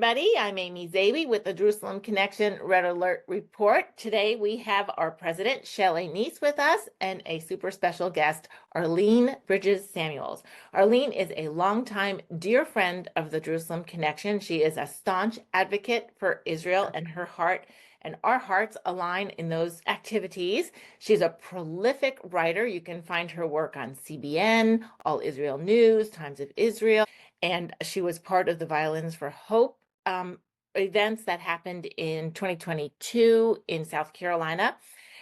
everybody. I'm Amy Zawi with the Jerusalem Connection Red Alert Report. Today we have our president, Shelley Neese, with us and a super special guest, Arlene Bridges Samuels. Arlene is a longtime dear friend of the Jerusalem Connection. She is a staunch advocate for Israel, and her heart and our hearts align in those activities. She's a prolific writer. You can find her work on CBN, All Israel News, Times of Israel, and she was part of the Violins for Hope events that happened in 2022 in South Carolina.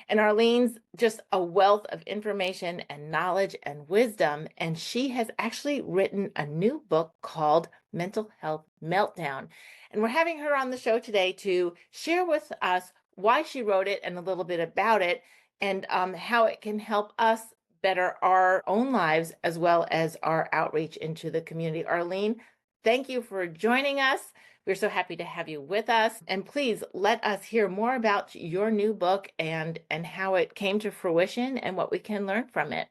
And Arlene's just a wealth of information and knowledge and wisdom, and she has actually written a new book called Mental Health Meltdown. And we're having her on the show today to share with us why she wrote it and a little bit about it, and how it can help us better our own lives as well as our outreach into the community. Arlene, thank you for joining us. We're so happy to have you with us. And please let us hear more about your new book and how it came to fruition and what we can learn from it.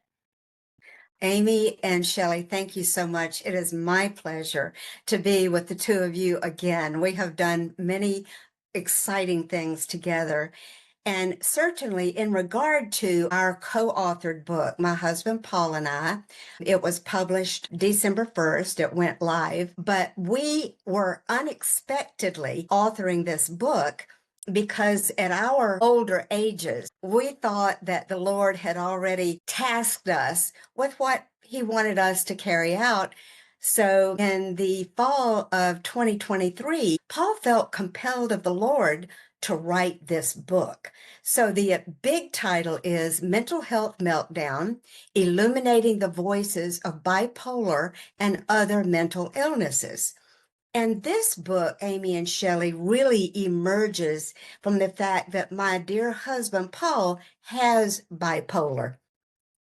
Amy and Shelley, thank you so much. It is my pleasure to be with the two of you again. We have done many exciting things together. And certainly in regard to our co-authored book, my husband Paul and I, it was published December 1st. It went live, but we were unexpectedly authoring this book because at our older ages, we thought that the Lord had already tasked us with what he wanted us to carry out. So in the fall of 2023, Paul felt compelled of the Lord to write this book. So the big title is Mental Health Meltdown, Illuminating the Voices of Bipolar and Other Mental Illnesses. And this book, Amy and Shelley, really emerges from the fact that my dear husband, Paul, has bipolar,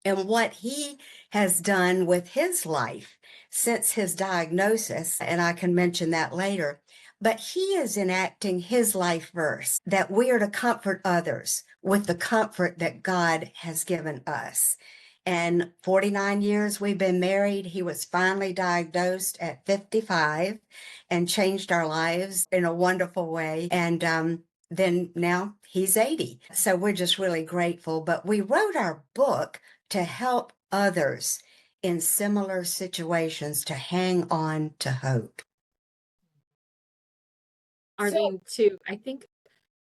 and what he has done with his life since his diagnosis, and I can mention that later. But he is enacting his life verse that we are to comfort others with the comfort that God has given us. And 49 years we've been married. He was finally diagnosed at 55 and changed our lives in a wonderful way. And then now he's 80. So we're just really grateful. But we wrote our book to help others in similar situations to hang on to hope. Arlene, too, I think,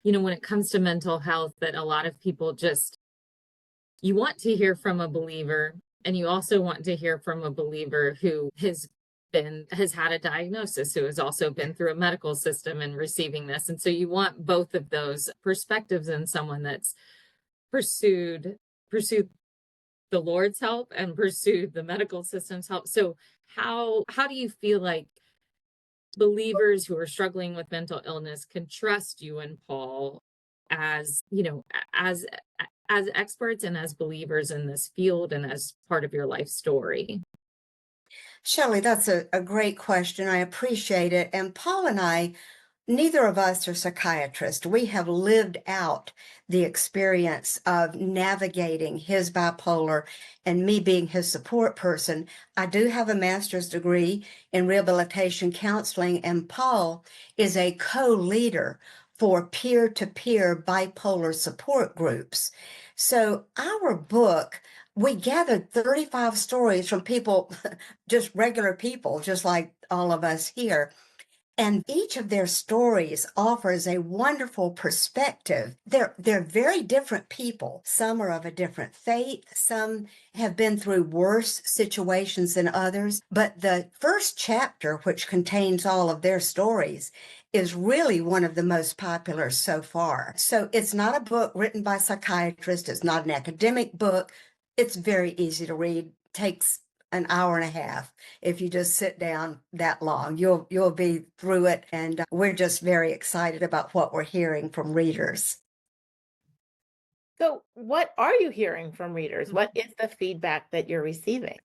when it comes to mental health, that a lot of people you want to hear from a believer, and you also want to hear from a believer who has had a diagnosis, who has also been through a medical system and receiving this. And so you want both of those perspectives in someone that's pursued the Lord's help and pursued the medical system's help. So how do you feel like believers who are struggling with mental illness can trust you and Paul as experts and as believers in this field and as part of your life story? Shelley, that's a great question. I appreciate it. And Paul and I, neither of us are psychiatrists. We have lived out the experience of navigating his bipolar and me being his support person. I do have a master's degree in rehabilitation counseling, and Paul is a co-leader for peer-to-peer bipolar support groups. So our book, we gathered 35 stories from people, just regular people, just like all of us here. And each of their stories offers a wonderful perspective. They're very different people. Some are of a different faith. Some have been through worse situations than others. But the first chapter, which contains all of their stories, is really one of the most popular so far. So it's not a book written by psychiatrists. It's not an academic book. It's very easy to read. Takes an hour and a half. If you just sit down that long, you'll be through it. And we're just very excited about what we're hearing from readers. So what are you hearing from readers? What is the feedback that you're receiving?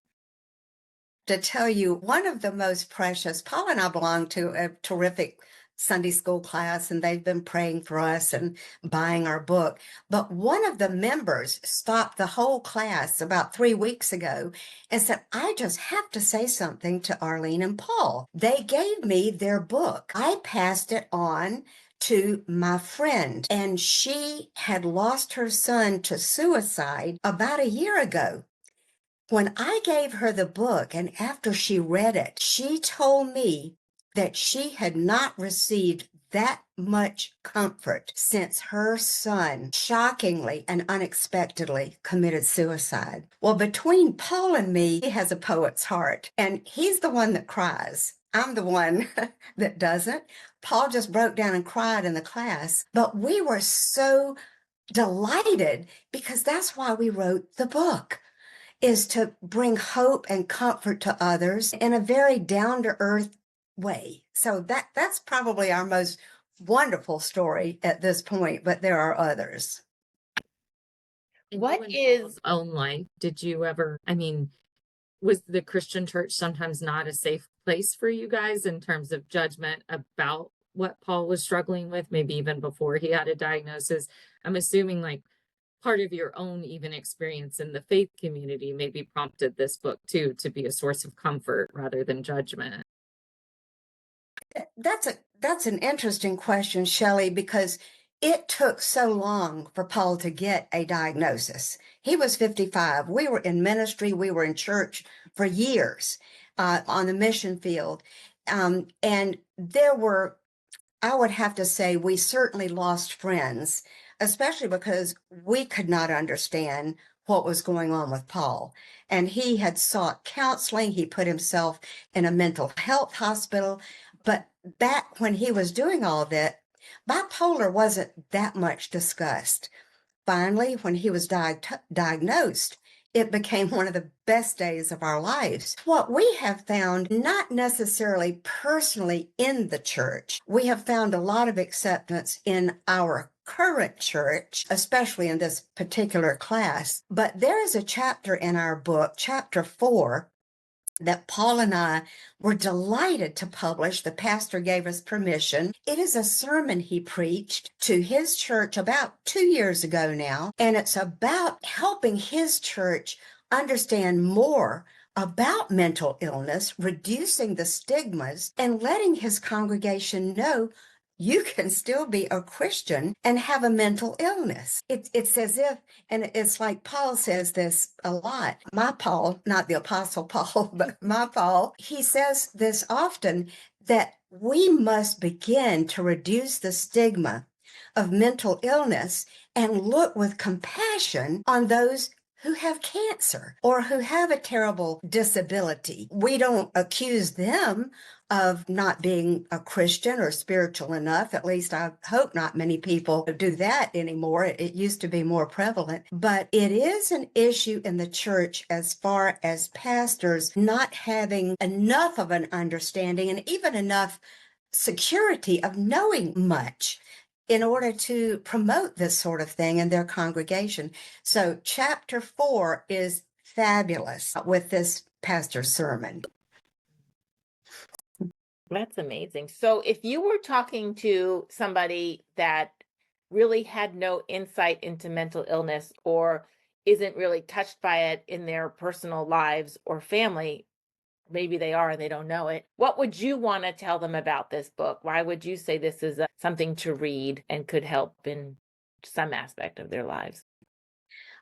To tell you, one of the most precious, Paul and I belong to a terrific Sunday school class, and they've been praying for us and buying our book. But one of the members stopped the whole class about 3 weeks ago and said, I just have to say something to Arlene and Paul. They gave me their book. I passed it on to my friend, and she had lost her son to suicide about a year ago. When I gave her the book, and after she read it, she told me that she had not received that much comfort since her son shockingly and unexpectedly committed suicide. Well, between Paul and me, he has a poet's heart, and he's the one that cries. I'm the one that doesn't. Paul just broke down and cried in the class, but we were so delighted because that's why we wrote the book, is to bring hope and comfort to others in a very down-to-earth way. So that's probably our most wonderful story at this point, but there are others. And What you in is Paul's own life, did you ever, I mean, was the Christian church sometimes not a safe place for you guys in terms of judgment about what Paul was struggling with, maybe even before he had a diagnosis? I'm assuming like part of your own even experience in the faith community maybe prompted this book too to be a source of comfort rather than judgment. That's an interesting question, Shelley, because it took so long for Paul to get a diagnosis. He was 55. We were in ministry. We were in church for years on the mission field. And there were, I would have to say, we certainly lost friends, especially because we could not understand what was going on with Paul. And he had sought counseling. He put himself in a mental health hospital. But back when he was doing all of that, bipolar wasn't that much discussed. Finally, when he was diagnosed, it became one of the best days of our lives. What we have found, not necessarily personally in the church, we have found a lot of acceptance in our current church, especially in this particular class. But there is a chapter in our book, chapter 4, that Paul and I were delighted to publish. The pastor gave us permission. It is a sermon he preached to his church about 2 years ago now, and it's about helping his church understand more about mental illness, reducing the stigmas, and letting his congregation know you can still be a Christian and have a mental illness. It's as if, and it's like Paul says this a lot. My Paul, not the Apostle Paul, but my Paul, he says this often, that we must begin to reduce the stigma of mental illness and look with compassion on those who have cancer or who have a terrible disability. We don't accuse them of not being a Christian or spiritual enough. At least I hope not many people do that anymore. It used to be more prevalent, but it is an issue in the church as far as pastors not having enough of an understanding and even enough security of knowing much in order to promote this sort of thing in their congregation. So chapter 4 is fabulous with this pastor's sermon. That's amazing. So if you were talking to somebody that really had no insight into mental illness or isn't really touched by it in their personal lives or family, maybe they are and they don't know it, what would you want to tell them about this book? Why would you say this is something to read and could help in some aspect of their lives?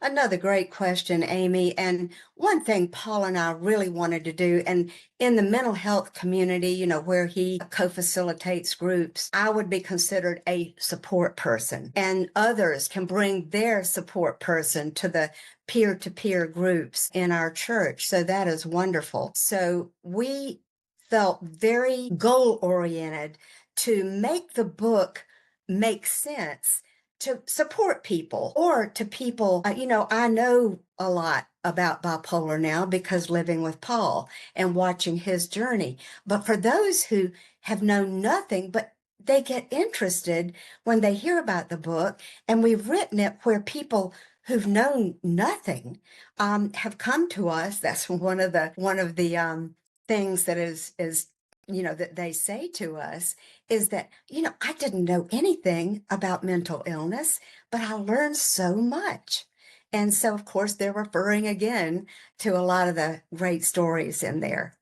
Another great question, Amy. And one thing Paul and I really wanted to do, and in the mental health community, where he co-facilitates groups, I would be considered a support person, and others can bring their support person to the peer-to-peer groups in our church. So that is wonderful. So we felt very goal-oriented to make the book make sense to support people, or to people, I know a lot about bipolar now because living with Paul and watching his journey. But for those who have known nothing, but they get interested when they hear about the book, and we've written it where people who've known nothing have come to us. That's one of the things that is that they say to us is that, I didn't know anything about mental illness, but I learned so much. And so, of course, they're referring again to a lot of the great stories in there.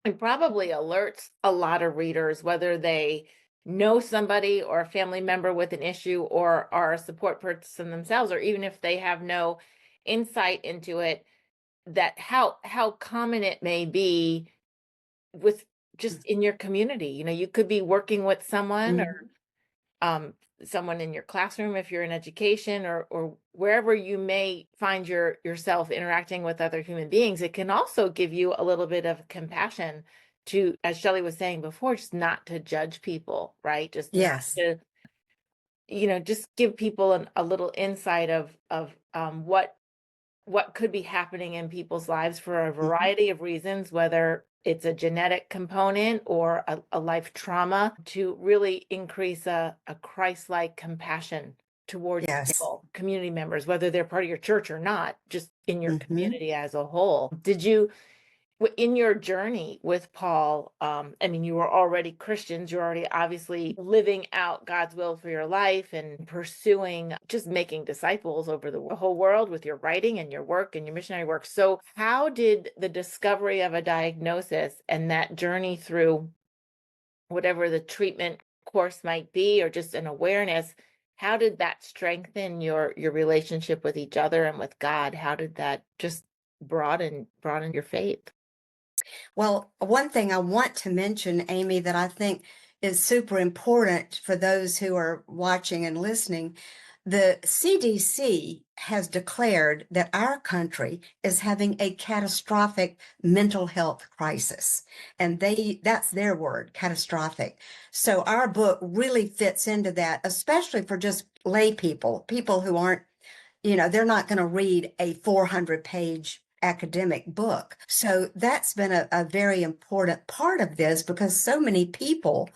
It probably alerts a lot of readers, whether they know somebody or a family member with an issue or are a support person themselves, or even if they have no insight into it, that how common it may be with just in your community. You could be working with someone or Mhm. um, someone in your classroom if you're in education, or wherever you may find yourself interacting with other human beings. It can also give you a little bit of compassion to, as Shelley was saying before, just not to judge people, right? Just not Yes. to, just give people a little insight of what could be happening in people's lives for a Mhm. variety of reasons, whether it's a genetic component or a life trauma, to really increase a Christ-like compassion towards Yes. people, community members, whether they're part of your church or not, just in your Hmm. community as a whole. Did you in your journey with Paul, I mean, you were already Christians, you're already obviously living out God's will for your life and pursuing just making disciples over the whole world with your writing and your work and your missionary work. So, how did the discovery of a diagnosis and that journey through whatever the treatment course might be, or just an awareness, how did that strengthen your relationship with each other and with God? How did that just broaden your faith? Well, one thing I want to mention, Amy, that I think is super important for those who are watching and listening, the CDC has declared that our country is having a catastrophic mental health crisis. And that's their word, catastrophic. So our book really fits into that, especially for just lay people who aren't, they're not going to read a 400-page academic book. So that's been a very important part of this because so many people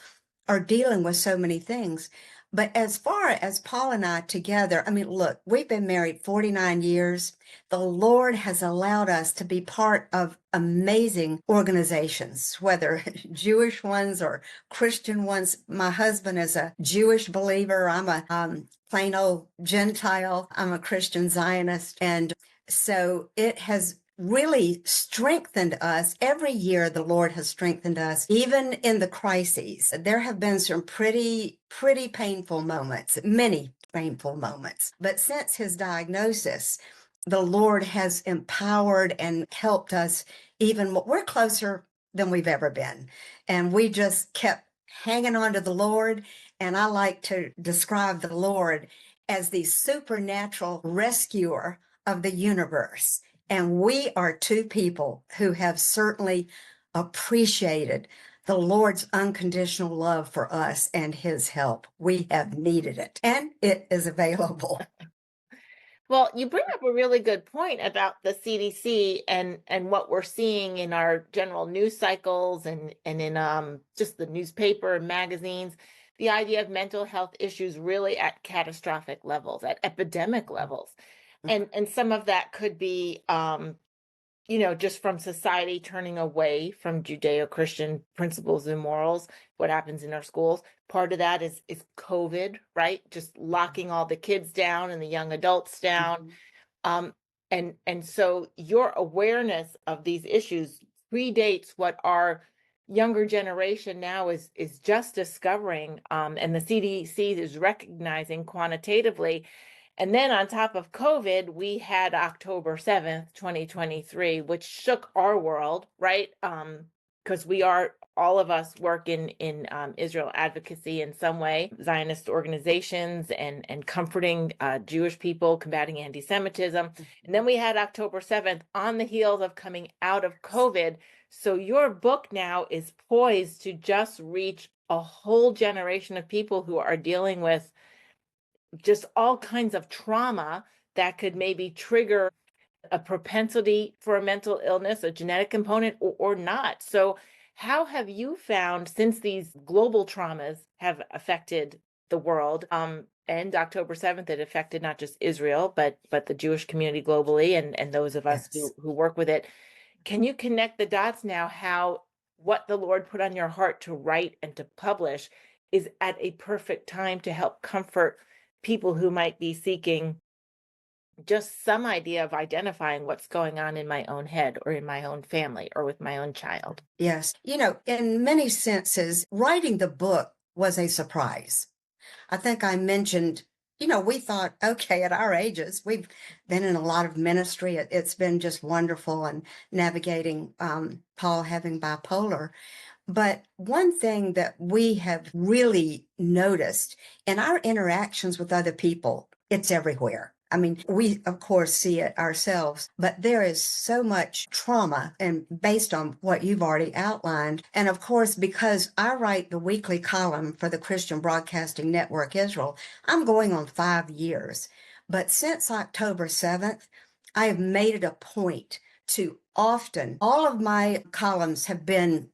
are dealing with so many things. But as far as Paul and I together, I mean, look, we've been married 49 years. The Lord has allowed us to be part of amazing organizations, whether Jewish ones or Christian ones. My husband is a Jewish believer. I'm a plain old Gentile. I'm a Christian Zionist. And so it has really strengthened us. Every year, the Lord has strengthened us, even in the crises. There have been some pretty painful moments, many painful moments. But since his diagnosis, the Lord has empowered and helped us even more. We're closer than we've ever been. And we just kept hanging on to the Lord. And I like to describe the Lord as the supernatural rescuer of the universe. And we are two people who have certainly appreciated the Lord's unconditional love for us and his help. We have needed it, and it is available. Well, you bring up a really good point about the CDC and what we're seeing in our general news cycles and in just the newspaper and magazines. The idea of mental health issues really at catastrophic levels, at epidemic levels. And some of that could be just from society turning away from Judeo-Christian principles and morals, what happens in our schools. Part of that is COVID, right? Just locking all the kids down and the young adults down. Mhm. Um, and so your awareness of these issues predates what our younger generation now is just discovering, and the CDC is recognizing quantitatively. And then on top of COVID, we had October 7th, 2023, which shook our world, right? Because all of us work in Israel advocacy in some way, Zionist organizations and comforting Jewish people, combating anti-Semitism. And then we had October 7th on the heels of coming out of COVID. So your book now is poised to just reach a whole generation of people who are dealing with just all kinds of trauma that could maybe trigger a propensity for a mental illness, a genetic component, or not. So, how have you found, since these global traumas have affected the world, and October 7th, it affected not just Israel, but the Jewish community globally and those of us Yes. who work with it. Can you connect the dots now? How what the Lord put on your heart to write and to publish is at a perfect time to help comfort people who might be seeking just some idea of identifying what's going on in my own head or in my own family or with my own child. Yes. In many senses, writing the book was a surprise. I think I mentioned, we thought, okay, at our ages, we've been in a lot of ministry. It's been just wonderful and navigating Paul having bipolar. But one thing that we have really noticed in our interactions with other people, it's everywhere. I mean, we of course see it ourselves, but there is so much trauma, and based on what you've already outlined. And of course, because I write the weekly column for the Christian Broadcasting Network Israel, I'm going on 5 years. But since October 7th, I have made it a point to often, all of my columns have been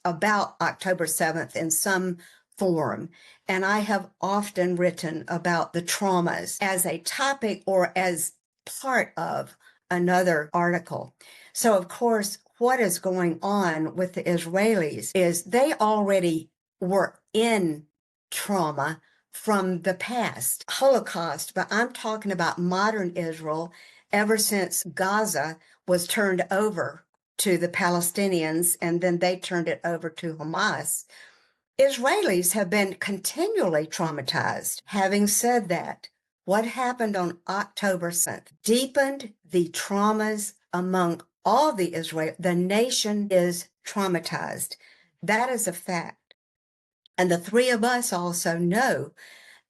about October 7th in some form. And I have often written about the traumas as a topic or as part of another article. So, of course, what is going on with the Israelis is they already were in trauma from the past, Holocaust, but I'm talking about modern Israel ever since Gaza was turned over to the Palestinians, and then they turned it over to Hamas. Israelis have been continually traumatized. Having said that, what happened on October 7th deepened the traumas among all the Israel. The nation is traumatized. That is a fact. And the three of us also know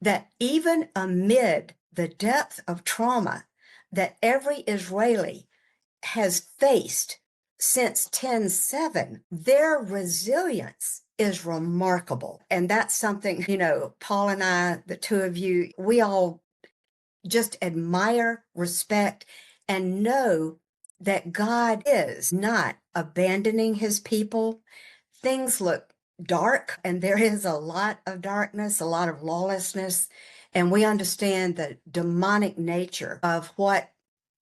that even amid the depth of trauma that every Israeli has faced since 10/7, their resilience is remarkable. And that's something, Paul and I, the two of you, we all just admire, respect, and know that God is not abandoning his people. Things look dark, and there is a lot of darkness, a lot of lawlessness. And we understand the demonic nature of what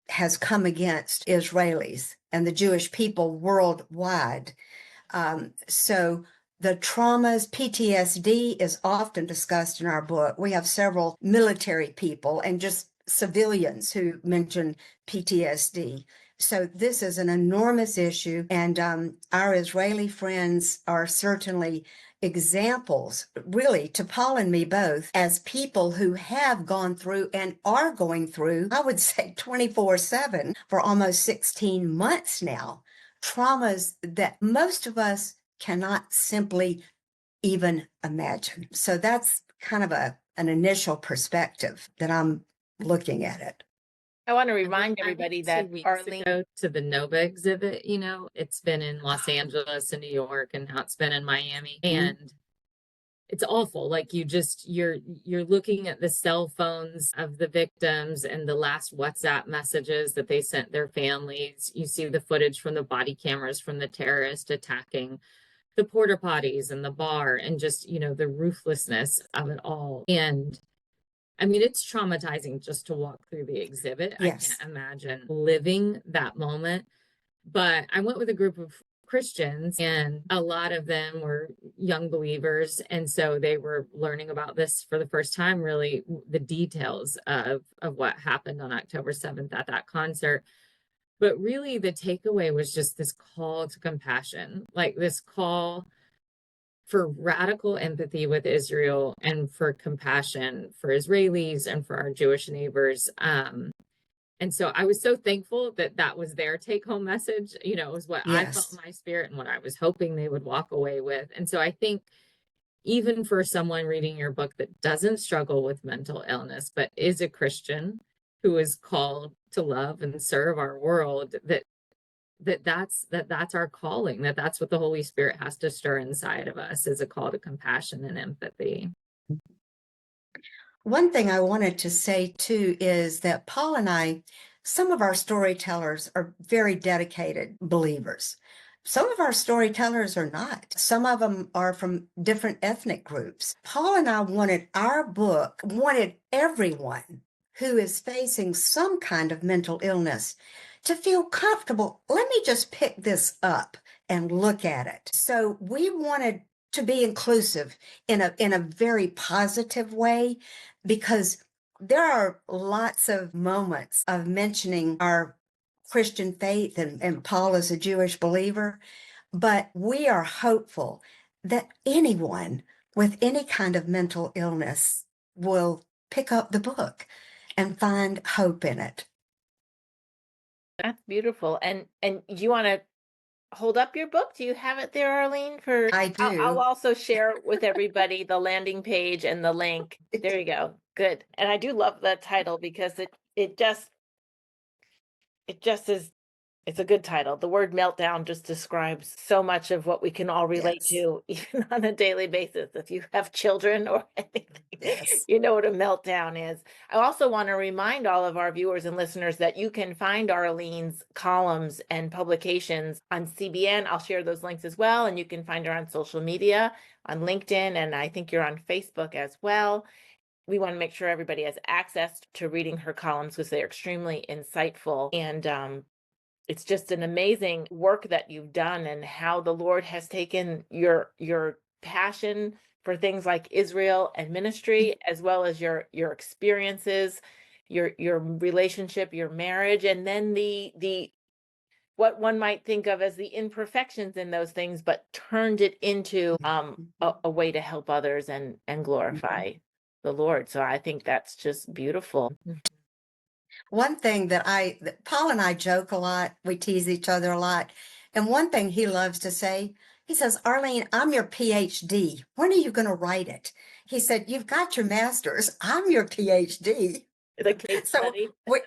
has come against Israelis and the Jewish people worldwide. So the traumas, PTSD is often discussed in our book. We have several military people and just civilians who mention PTSD. So this is an enormous issue, and our Israeli friends are certainly examples, really, to Paul and me both, as people who have gone through and are going through, I would say 24/7 for almost 16 months now, traumas that most of us cannot simply even imagine. So that's kind of an initial perspective that I'm looking at it. I want to I remind went everybody 2 that weeks Arlene, ago to the Nova exhibit. It's been in Los Angeles and New York, and now it's been in Miami. And it's awful. Like you're looking at the cell phones of the victims and the last WhatsApp messages that they sent their families. You see the footage from the body cameras from the terrorist attacking the porta potties and the bar, and just, the ruthlessness of it all. And I mean, it's traumatizing just to walk through the exhibit. Yes. I can't imagine living that moment. But I went with a group of Christians, and a lot of them were young believers. And so they were learning about this for the first time, really, the details of what happened on October 7th at that concert. But really, the takeaway was just this call to compassion, like this call for radical empathy with Israel and for compassion for Israelis and for our Jewish neighbors. And so I was so thankful that that was their take home message. It was what I felt in Yes. my spirit and what I was hoping they would walk away with. And so I think even for someone reading your book that doesn't struggle with mental illness, but is a Christian who is called to love and serve our world, that's our calling, that's what the Holy Spirit has to stir inside of us, is a call to compassion and empathy. One thing I wanted to say too is that Paul and I, some of our storytellers are very dedicated believers. Some of our storytellers are not. Some of them are from different ethnic groups. Paul and I wanted everyone who is facing some kind of mental illness to feel comfortable. Let me just pick this up and look at it. So we wanted to be inclusive in a very positive way, because there are lots of moments of mentioning our Christian faith, and Paul is a Jewish believer, but we are hopeful that anyone with any kind of mental illness will pick up the book and find hope in it. That's beautiful. And you want to hold up your book? Do you have it there, Arlene? For I I'll do. also share with everybody the landing page and the link. There you go. Good. And I do love the title because it just is, it's a good title. The word meltdown just describes so much of what we can all relate Yes. to, even on a daily basis. If you have children or anything, Yes. you know what a meltdown is. I also want to remind all of our viewers and listeners that you can find Arlene's columns and publications on CBN. I'll share those links as well. And you can find her on social media, on LinkedIn, and I think you're on Facebook as well. We want to make sure everybody has access to reading her columns because they're extremely insightful. And it's just an amazing work that you've done, and how the Lord has taken your passion for things like Israel and ministry, as well as your experiences, your relationship, your marriage, and then the what one might think of as the imperfections in those things, but turned it into a way to help others and glorify the Lord. So I think that's just beautiful. One thing that Paul and I joke a lot, we tease each other a lot. And one thing he loves to say, he says, Arlene, I'm your PhD. When are you going to write it? He said, you've got your master's. I'm your PhD. The case So study. we,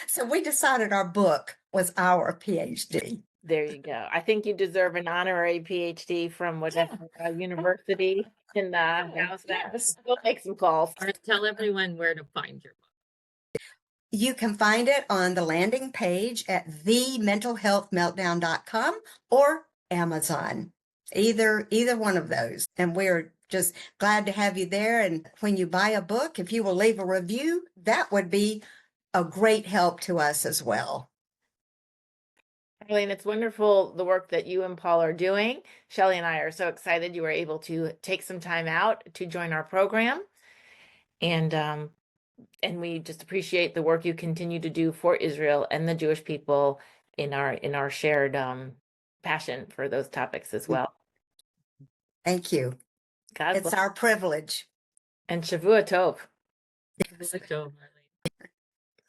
so we decided our book was our PhD. There you go. I think you deserve an honorary PhD from whatever university in the house. Yes. We'll make some calls. Or tell everyone where to find your book. You can find it on the landing page at thementalhealthmeltdown.com or Amazon. Either one of those. And we're just glad to have you there. And when you buy a book, if you will leave a review, that would be a great help to us as well. Arlene, it's wonderful the work that you and Paul are doing. Shelley and I are so excited you were able to take some time out to join our program. And we just appreciate the work you continue to do for Israel and the Jewish people in our shared passion for those topics as well. Thank you. God It's bless. our privilege. And Shavua Tov. Shalom.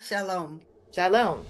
Shalom. Shalom.